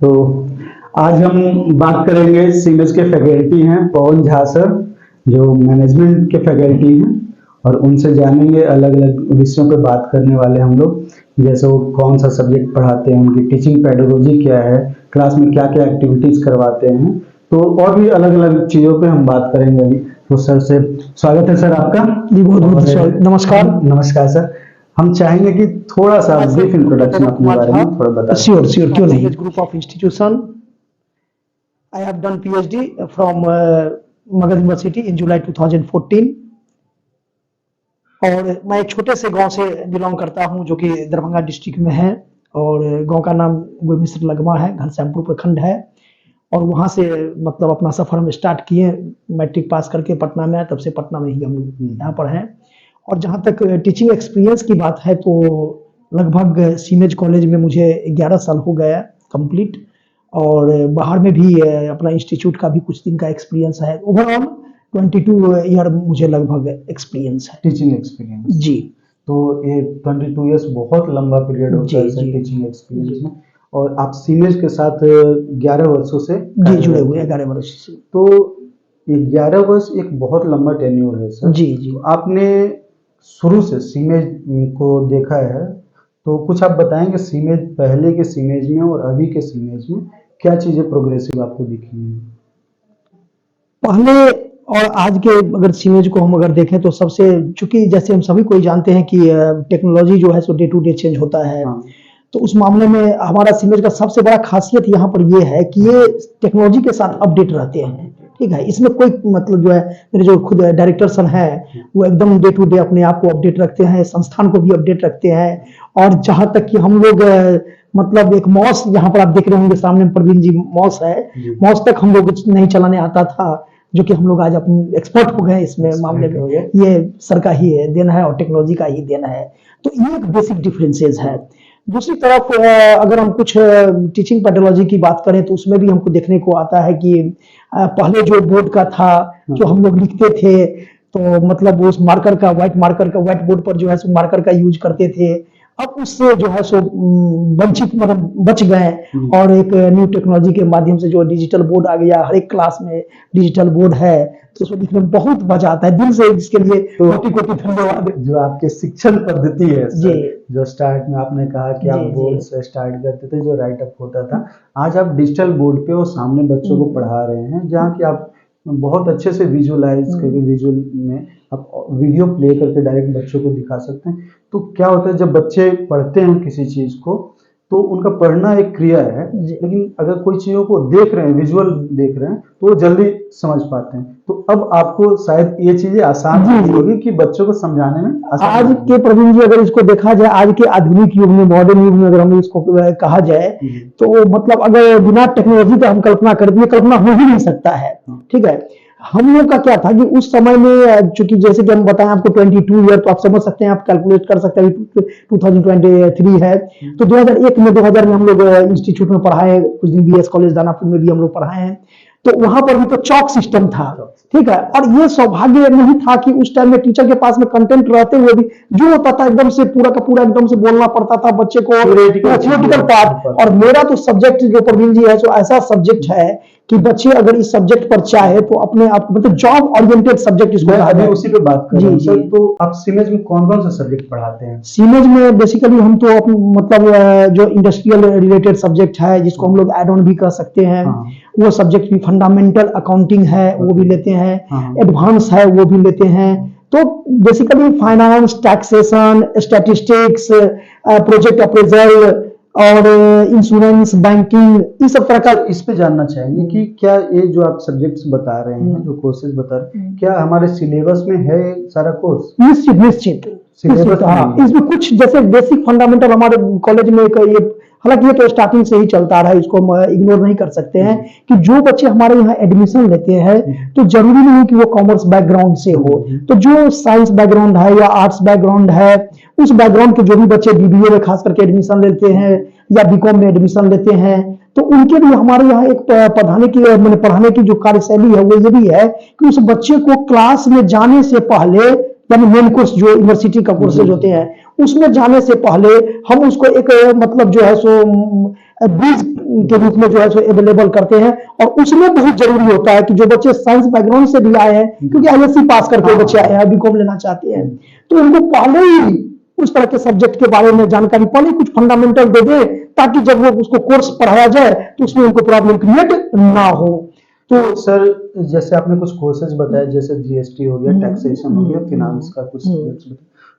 तो आज हम बात करेंगे सीमेज के फैकल्टी हैं पवन झा सर, जो मैनेजमेंट के फैकल्टी हैं, और उनसे जानेंगे अलग अलग विषयों पे बात करने वाले हम लोग, जैसे वो कौन सा सब्जेक्ट पढ़ाते हैं, उनकी टीचिंग पेडागोजी क्या है, क्लास में क्या क्या एक्टिविटीज करवाते हैं, तो और भी अलग अलग चीज़ों पे हम बात करेंगे अभी। तो सर से स्वागत है सर आपका। जी बहुत बहुत स्वागत। नमस्कार। नमस्कार सर। हम चाहेंगे कि थोड़ा सा ब्रीफ इंट्रोडक्शन अपने बारे में थोड़ा बताएं। श्योर क्यों नहीं। Group of institution, I have done PhD from Magadh university in July 2014 और मैं एक छोटे से गांव से बिलोंग करता हूं जो कि दरभंगा डिस्ट्रिक्ट में है, और गांव का नाम गोमिश्र लगमा है, घनश्यामपुर प्रखंड है। और वहां से मतलब अपना सफर हम स्टार्ट किए, मैट्रिक पास करके पटना में आए, तब से पटना में ही हम यहाँ पर हैं। और जहाँ तक टीचिंग एक्सपीरियंस की बात है तो लगभग सीमेज कॉलेज में मुझे 11 साल हो गया कंप्लीट, और बाहर में भी अपना इंस्टीट्यूट का भी कुछ दिन का एक्सपीरियंस है। ओवरऑल 22 ईयर मुझे लगभग एक्सपीरियंस है, टीचिंग एक्सपीरियंस। जी। तो ये 22 ईयर्स बहुत लंबा पीरियड होता है सर टीचिंग एक्सपीरियंस में, और आप सीमेज के साथ 11 वर्षों से जी जुड़े हुए हैं, 11 वर्ष से। तो ये 11 वर्ष एक बहुत लंबा टेन्योर है सर। जी जी। तो आपने शुरू से सीमेज को देखा है, तो कुछ आप बताएंगे सीमेज, पहले के सीमेज में और अभी के सीमेज में क्या चीजें प्रोग्रेसिव आपको दिखी हैं? पहले और आज के अगर सीमेज को हम अगर देखें तो सबसे, चूंकि जैसे हम सभी कोई जानते हैं कि टेक्नोलॉजी जो है सो डे टू डे चेंज होता है। हाँ। तो उस मामले में हमारा सीमेज का सबसे बड़ा खासियत यहाँ पर ये है कि ये टेक्नोलॉजी के साथ अपडेट रहते हैं। ठीक है, इसमें कोई मतलब जो है, मेरे जो खुद डायरेक्टर सन है वो एकदम डे टू डे अपने आप को अपडेट रखते हैं, संस्थान को भी अपडेट रखते हैं। और जहाँ तक कि हम लोग मतलब एक मॉस, यहाँ पर आप देख रहे होंगे सामने प्रवीण जी मॉस है, मॉस तक हम लोग नहीं चलाने आता था, जो कि हम लोग आज अपने एक्सपर्ट हो गए इसमें मामले में। ये सर का ही देन है और टेक्नोलॉजी का ही देन है। तो ये एक बेसिक डिफरेंसेस है। दूसरी तरफ अगर हम कुछ टीचिंग पेडोलॉजी की बात करें तो उसमें भी हमको देखने को आता है कि पहले जो बोर्ड का था, जो हम लोग लिखते थे, तो मतलब उस मार्कर का, व्हाइट बोर्ड पर जो है सो मार्कर का यूज करते थे। अब उससे जो है सो वंचित मतलब बच गए, और एक न्यू टेक्नोलॉजी के माध्यम से जो डिजिटल बोर्ड आ गया, हर एक क्लास में डिजिटल बोर्ड है, तो उसको दिखने में बहुत मजा आता है। दिल से इसके लिए कोटि धन्यवाद। जो आपके शिक्षण पद्धति है जी, जो स्टार्ट में आपने कहा कि आप बोर्ड से स्टार्ट करते थे, जो राइट अप होता था, आज आप डिजिटल बोर्ड पे और सामने बच्चों को पढ़ा रहे हैं, जहाँ की आप बहुत अच्छे से विजुअलाइज करके, विजुअल में आप वीडियो प्ले करके डायरेक्ट बच्चों को दिखा सकते हैं। तो क्या होता है, जब बच्चे पढ़ते हैं किसी चीज को, तो उनका पढ़ना एक क्रिया है, लेकिन अगर कोई चीजों को देख रहे हैं, विजुअल देख रहे हैं, तो वो जल्दी समझ पाते हैं। तो अब आपको शायद ये चीजें आसान होगी कि बच्चों को समझाने में आज के प्रवीण जी, अगर इसको देखा जाए आज के आधुनिक युग में, मॉडर्न युग में अगर हम इसको कहा जाए, तो मतलब अगर बिना टेक्नोलॉजी का हम कल्पना करें, कल्पना हो ही नहीं सकता है। ठीक है, हम लोग का क्या था कि उस समय में, चूंकि जैसे कि हम बताएं आपको 22 ईयर, तो आप समझ सकते हैं, आप कैलकुलेट कर सकते हैं, 2023 है, तो 2001 में 2000 में हम लोग इंस्टीट्यूट में पढ़ाए, कुछ दिन बीएस कॉलेज दानापुर में भी हम लोग पढ़ाए हैं। तो वहां पर भी तो चौक सिस्टम था। ठीक है, और ये सौभाग्य नहीं था कि उस टाइम में टीचर के पास में कंटेंट रहते हुए भी जो होता था एकदम से पूरा का पूरा एकदम से बोलना पड़ता था बच्चे को, थियोरेटिकल पार्ट। और मेरा तो सब्जेक्ट जो प्रवीण जी है, सो ऐसा सब्जेक्ट है कि बच्चे अगर इस सब्जेक्ट पर चाहे तो अपने आप, मतलब जॉब ओरिएंटेड सब्जेक्ट इसको अभी उसी पे बात कर रहे हैं सर। जी। तो आप सीमेज में कौन कौन सा सब्जेक्ट पढ़ाते हैं? सीमेज में बेसिकली हम तो मतलब जो इंडस्ट्रियल रिलेटेड सब्जेक्ट है, जिसको हम लोग एड ऑन भी कर सकते हैं, वो सब्जेक्ट भी, फंडामेंटल अकाउंटिंग है वो भी लेते हैं, एडवांस है वो भी लेते हैं। तो basically finance, taxation, statistics, project appraisal और इंश्योरेंस, बैंकिंग, इस सब तरह का। इस पे जानना चाहेंगे कि क्या ये जो आप सब्जेक्ट्स बता रहे हैं, जो कोर्सेज बता रहे हैं, क्या हमारे सिलेबस में है सारा कोर्स? निश्चित सिलेबस। हाँ, इसमें कुछ जैसे बेसिक फंडामेंटल हमारे कॉलेज में ये, हालांकि ये तो स्टार्टिंग से ही चलता रहा है, इसको हम इग्नोर नहीं कर सकते हैं कि जो बच्चे हमारे यहाँ एडमिशन लेते हैं, तो जरूरी नहीं कि वो कॉमर्स बैकग्राउंड से हो, तो जो साइंस बैकग्राउंड है या आर्ट्स बैकग्राउंड है, उस बैकग्राउंड के जो भी बच्चे बीबीए में खास करके एडमिशन लेते हैं या बीकॉम में एडमिशन लेते हैं, तो उनके लिए हमारे यहाँ एक पढ़ाने की जो कार्यशैली है वो ये भी है कि उस बच्चे को क्लास में जाने से पहले, यानी मेन कोर्स जो यूनिवर्सिटी का कोर्सेज होते हैं, उसमें जाने से पहले हम उसको एक मतलब जो है सो बीज के रूप में जो है सो अवेलेबल करते हैं। और उसमें बहुत जरूरी होता है कि जो बच्चे साइंस बैकग्राउंड से भी आए हैं, क्योंकि आईएससी पास करके बच्चे आए हैं, बीकॉम लेना चाहते हैं, तो उनको पहले ही उस तरह के सब्जेक्ट के बारे में जानकारी, पहले कुछ फंडामेंटल दे दे, ताकि जब वो उसको कोर्स पढ़ाया जाए तो उसमें उनको प्रॉब्लम क्रिएट ना हो। तो सर जैसे आपने कुछ कोर्सेज बताए, जैसे जीएसटी हो गया, टैक्सेशन हो गया, फिनांस का कुछ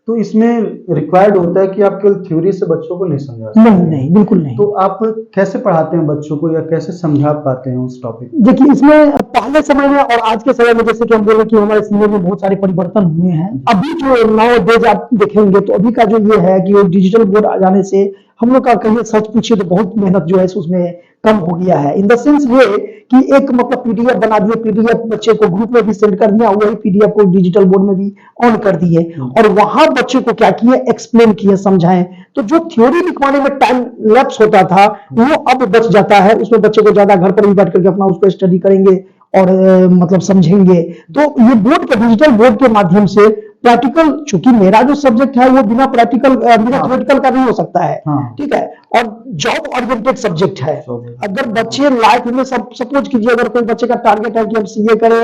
तो इसमें रिक्वायर्ड होता है कि आप केवल थ्योरी से बच्चों को नहीं समझा सकते? नहीं, बिल्कुल नहीं। तो आप कैसे पढ़ाते हैं बच्चों को, या कैसे समझा पाते हैं उस टॉपिक? देखिए, इसमें पहले समय में और आज के समय में, जैसे कि हम बोले कि हमारे सीनियर में बहुत सारे परिवर्तन हुए हैं। अभी जो नाउ डेज आप देखेंगे तो अभी का जो ये है कि डिजिटल बोर्ड आ जाने से हम लोग का कहीं सच पूछिए तो बहुत मेहनत जो है उसमें कम हो गया है। इन द सेंस ये कि एक मतलब पीडीएफ बना दिए, पीडीएफ बच्चे को ग्रुप में भी सेंड कर दिया, वही पीडीएफ को डिजिटल बोर्ड में भी ऑन कर दिए, और वहां बच्चे को क्या किए, एक्सप्लेन किए, समझाएं। तो जो थ्योरी लिखवाने में टाइम लैप्स होता था वो अब बच जाता है। उसमें बच्चे को ज्यादा घर पर भी बैठ करके अपना उसको स्टडी करेंगे और मतलब समझेंगे। तो ये बोर्ड के डिजिटल बोर्ड के माध्यम से प्रैक्टिकल, चूंकि मेरा जो सब्जेक्ट है वो बिना प्रैक्टिकल बिना थ्योरेटिकल का नहीं हो सकता है, ठीक है, और जॉब ओरिएंटेड सब्जेक्ट है। अगर बच्चे लाइफ में सपोज कीजिए, अगर कोई बच्चे का टारगेट है कि हम सीए करें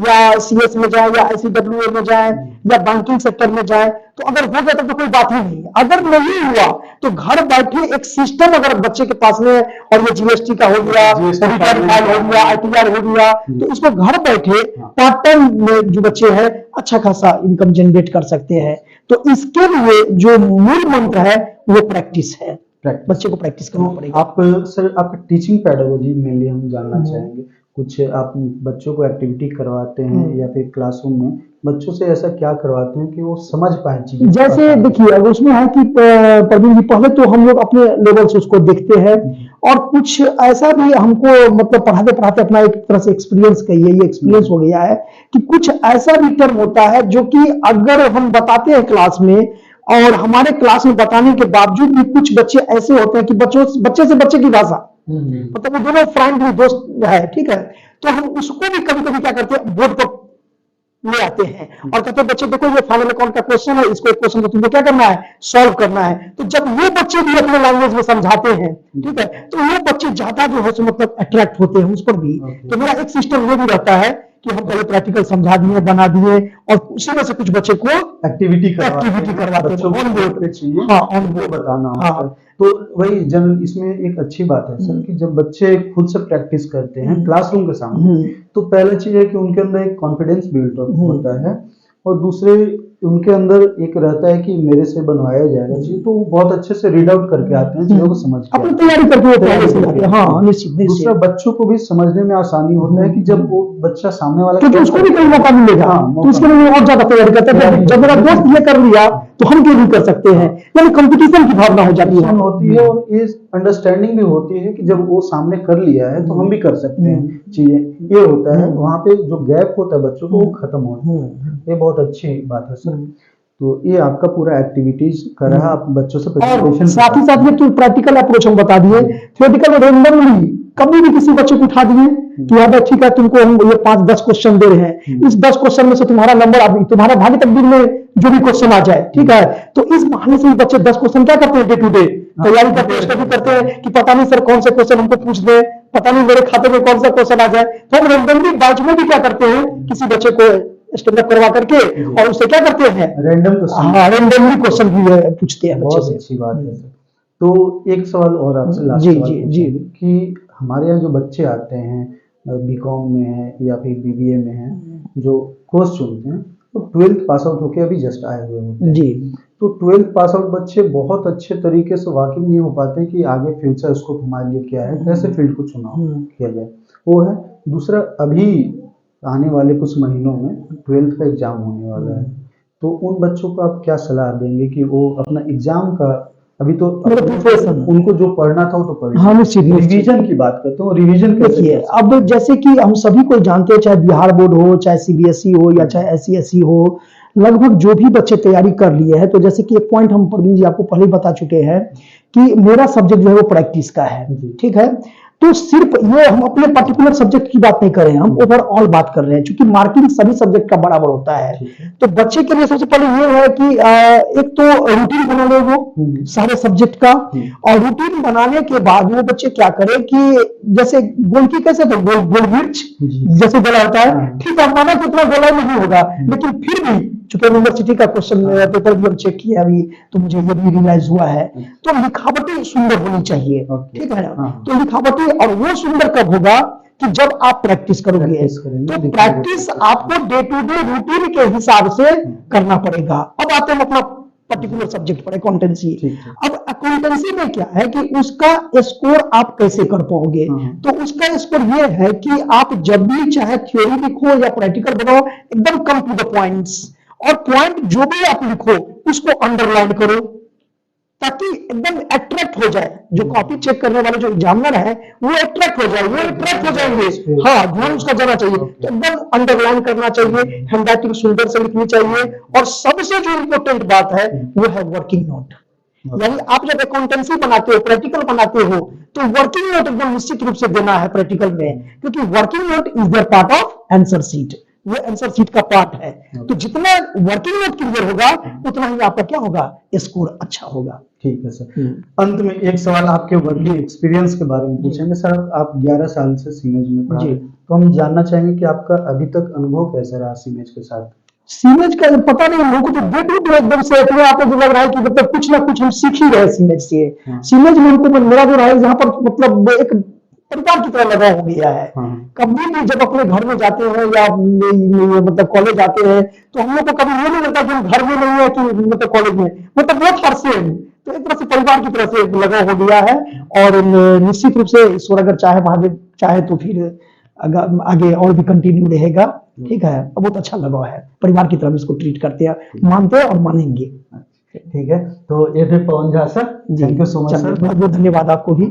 या सीएस में जाए या आईसीडब्ल्यूए में जाए या बैंकिंग सेक्टर में जाए, तो अगर हो गया तो कोई बात ही नहीं। अगर नहीं हुआ तो घर बैठे एक सिस्टम अगर बच्चे के पास में, और ये जीएसटी का हो गया, रिटर्न फाइल हो गया, आईटीआर हो गया, तो इसको घर बैठे पार्ट टाइम में जो बच्चे हैं अच्छा खासा इनकम जनरेट कर सकते हैं। तो इसके लिए जो मूल मंत्र है वो प्रैक्टिस है, बच्चे को प्रैक्टिस करना पड़ेगा। आप सर, आपका टीचिंग पैडागोजी मेनली हम जानना चाहेंगे। कुछ आप बच्चों को एक्टिविटी करवाते हैं या फिर क्लासरूम में बच्चों से ऐसा क्या करवाते हैं कि वो समझ पाए चीजें? जैसे देखिए, अब उसमें है कि प्रवीण जी, पहले तो हम लोग अपने लेवल से उसको देखते हैं, और कुछ ऐसा भी हमको मतलब पढ़ाते पढ़ाते अपना एक तरह से एक्सपीरियंस कहिए, ये एक्सपीरियंस हो गया है कि कुछ ऐसा भी टर्म होता है जो कि अगर हम बताते हैं क्लास में, और हमारे क्लास में बताने के बावजूद भी कुछ बच्चे ऐसे होते हैं कि बच्चे से बच्चे की भाषा, मतलब वो दोनों फ्रेंडली दोस्त है, ठीक है, तो हम उसको भी कभी कभी क्या करते हैं, बोर्ड पर ले आते हैं और कहते हैं बच्चे देखो ये फाइनल अकाउंट का क्वेश्चन है, इसको क्वेश्चन को तुमको क्या करना है, सॉल्व करना है। तो जब ये बच्चे भी अपने लैंग्वेज में समझाते हैं, ठीक है, तो ये बच्चे ज्यादा जो है मतलब अट्रैक्ट होते हैं उस पर भी। तो मेरा एक सिस्टम ये भी रहता है कि हम पहले प्रैक्टिकल समझा दिए, बना दिए, और उसी में से कुछ बच्चे को एक्टिविटी करवाते हैं, हाँ, ऑन बोर्ड बताना। हाँ, तो वही जनरल इसमें एक अच्छी बात है सर कि जब बच्चे खुद से प्रैक्टिस करते हैं क्लासरूम के सामने, तो पहला चीज है कि उनके अंदर एक कॉन्फिडेंस बिल्ड अप होता है, और दूसरे उनके अंदर एक रहता है कि मेरे से बनवाया जाएगा चीज, तो वो बहुत अच्छे से रीड आउट करके आते हैं, चीजों को समझ के अपनी तैयारी करके। हाँ, निश्चित। दूसरा, बच्चों को भी समझने में आसानी होता है कि जब वो बच्चा सामने वाला, क्योंकि उसको भी कहीं मौका मिलेगा, तो इसके लिए और ज्यादा तैयारी करता है। जब मेरा दोस्त ये कर लिया तो हम क्यों नहीं कर सकते हैं, यानी कंपटीशन की भावना हो जाती है, और ये अंडरस्टैंडिंग भी होती है कि जब वो सामने कर लिया है तो हम भी कर सकते हैं चीजें। ये होता है वहाँ पे जो गैप होता है बच्चों को वो खत्म होता है। ये बहुत अच्छी बात है सर। तो ये आपका पूरा एक्टिविटीज कर रहा है, आप बच्चों से प्रेजेंटेशन, साथ ही साथ ये प्रैक्टिकल अप्रोच हम बता दिए। थियोरेटिकल में रेंडमली कभी भी किसी बच्चे को उठा दिए कि याद है, ठीक है, तुमको हम ये 5-10 क्वेश्चन दे रहे हैं, इस 10 क्वेश्चन में से तुम्हारा नंबर, अभी तुम्हारा भाग्य तकदीर में जो भी क्वेश्चन आ जाए, ठीक है, तो इस बहाने से बच्चे 10 क्वेश्चन क्या करते हैं, डे टू डे तैयारी करते हैं, स्टडी करते हैं कि पता नहीं सर कौन से क्वेश्चन हमको पूछ दे, पता नहीं मेरे खाते में कौन सा क्वेश्चन आ जाए। तो हम रेंडमली बैच में भी क्या करते हैं, किसी बच्चे को स्टैंड अप करवा करके और उससे क्या करते हैं, रेंडमली क्वेश्चन पूछते हैं बच्चे से। अच्छी बात है। तो एक सवाल और आपसे लास्ट जी कि हमारे यहाँ जो बच्चे आते हैं बीकॉम में है या फिर बीबीए में है, जो कोर्स चुनते हैं, तो 12th पास आउट होके अभी जस्ट आए हुए होते हैं जी। तो 12th पास आउट बच्चे बहुत अच्छे तरीके से वाकिफ नहीं हो पाते कि आगे फ्यूचर स्कोप हमारे लिए क्या है, कैसे फील्ड को चुनाव किया जाए, वो है। दूसरा, अभी आने वाले कुछ महीनों में 12th का एग्जाम होने वाला है, तो उन बच्चों को आप क्या सलाह देंगे कि वो अपना एग्जाम का, अभी तो उनको जो पढ़ना था वो तो पढ़, हाँ, रिवीजन की बात करते हो, रिवीजन देखिए, अब जैसे कि हम सभी को जानते हैं, चाहे बिहार बोर्ड हो, चाहे सीबीएसई हो या चाहे एससी हो, लगभग जो भी बच्चे तैयारी कर लिए हैं, तो जैसे कि एक पॉइंट हम प्रवीण जी आपको पहले बता चुके हैं कि मेरा सब्जेक्ट जो है वो प्रैक्टिस का है, ठीक है। तो सिर्फ ये हम अपने पर्टिकुलर सब्जेक्ट की बात नहीं कर रहे हैं, हम ओवरऑल बात कर रहे हैं, क्योंकि मार्किंग सभी सब्जेक्ट का बराबर होता है। तो बच्चे के लिए सबसे पहले ये है कि एक तो रूटीन बना ले वो सारे सब्जेक्ट का, और रूटीन बनाने के बाद वो बच्चे क्या करें कि जैसे गोल की कैसे तो गोल मिर्च जैसे गोला होता है, ठीक है, माना कि उतना गोला नहीं होगा, लेकिन फिर भी चूंकि यूनिवर्सिटी का क्वेश्चन पेपर भी हम चेक किया अभी, तो मुझे ये भी रियलाइज हुआ है, तो लिखावटी सुंदर होनी चाहिए, ठीक है ना। तो लिखावटी, और वो सुंदर कब होगा कि जब आप प्रैक्टिस करोगे। तो प्रैक्टिस आपको डे टू डे रूटीन के हिसाब से करना पड़ेगा। अब आते हैं अपना पर्टिकुलर सब्जेक्ट पर, अकाउंटेंसी। अब अकाउंटेंसी में क्या है कि उसका स्कोर आप कैसे कर पाओगे, तो उसका स्कोर ये है कि आप जब भी चाहे थ्योरी लिखो या प्रैक्टिकल बनाओ, एकदम कम टू द पॉइंट्स, और पॉइंट जो भी आप लिखो उसको अंडरलाइन करो, ताकि एकदम अट्रैक्ट हो जाए, जो कॉपी चेक करने वाले जो एग्जामिनर है वो अट्रैक्ट हो जाए, वो अट्रैक्ट हो जाएंगे, हाँ, ध्यान उसका जाना चाहिए। तो एकदम अंडरलाइन करना चाहिए, हैंडराइटिंग सुंदर से लिखनी चाहिए, और सबसे जो इंपॉर्टेंट बात है वो है वर्किंग नोट। यानी आप जब अकाउंटेंसी बनाते हो, प्रैक्टिकल बनाते हो, तो वर्किंग नोट एकदम निश्चित रूप से देना है प्रैक्टिकल में, क्योंकि working note is the part of answer sheet, वो आंसर शीट का पार्ट है। तो जितना वर्किंग नोट क्लियर होगा उतना ही आपका क्या होगा, स्कोर अच्छा होगा। ठीक है सर। अंत में एक सवाल आपके वर्किंग एक्सपीरियंस के बारे में पूछेंगे। सर आप 11 साल से सीमेज में पढ़ा रहे हैं, तो हम जानना चाहेंगे कि आपका अभी तक अनुभव कैसा रहा सीमेज के साथ। सीमेज का पता नहीं, लोगों को तो डे टू डे एकदम से अपने आप को लग रहा है कि मतलब कुछ ना कुछ हम सीख ही रहे सीमेज से। सीमेज में हमको मेरा जो रहा है यहाँ पर मतलब एक परिवार की तरह लगा हो गया है। कभी भी जब अपने घर में जाते हैं या मतलब कॉलेज जाते हैं, तो हम लोग को कभी ये नहीं लगता कि हम घर में नहीं है कि मतलब कॉलेज में, मतलब बहुत हर से तो एक तरह से परिवार की तरह से लगा हो गया है। और निश्चित रूप से ईश्वर अगर चाहे, महादेव चाहे, तो फिर आगे और भी कंटिन्यू रहेगा। ठीक है, बहुत अच्छा लगा है, परिवार की तरह इसको ट्रीट करते हैं, मानते हैं और मानेंगे। ठीक है, तो ये थे Pawan Jha sir, thank you so much sir, बहुत बहुत धन्यवाद आपको भी।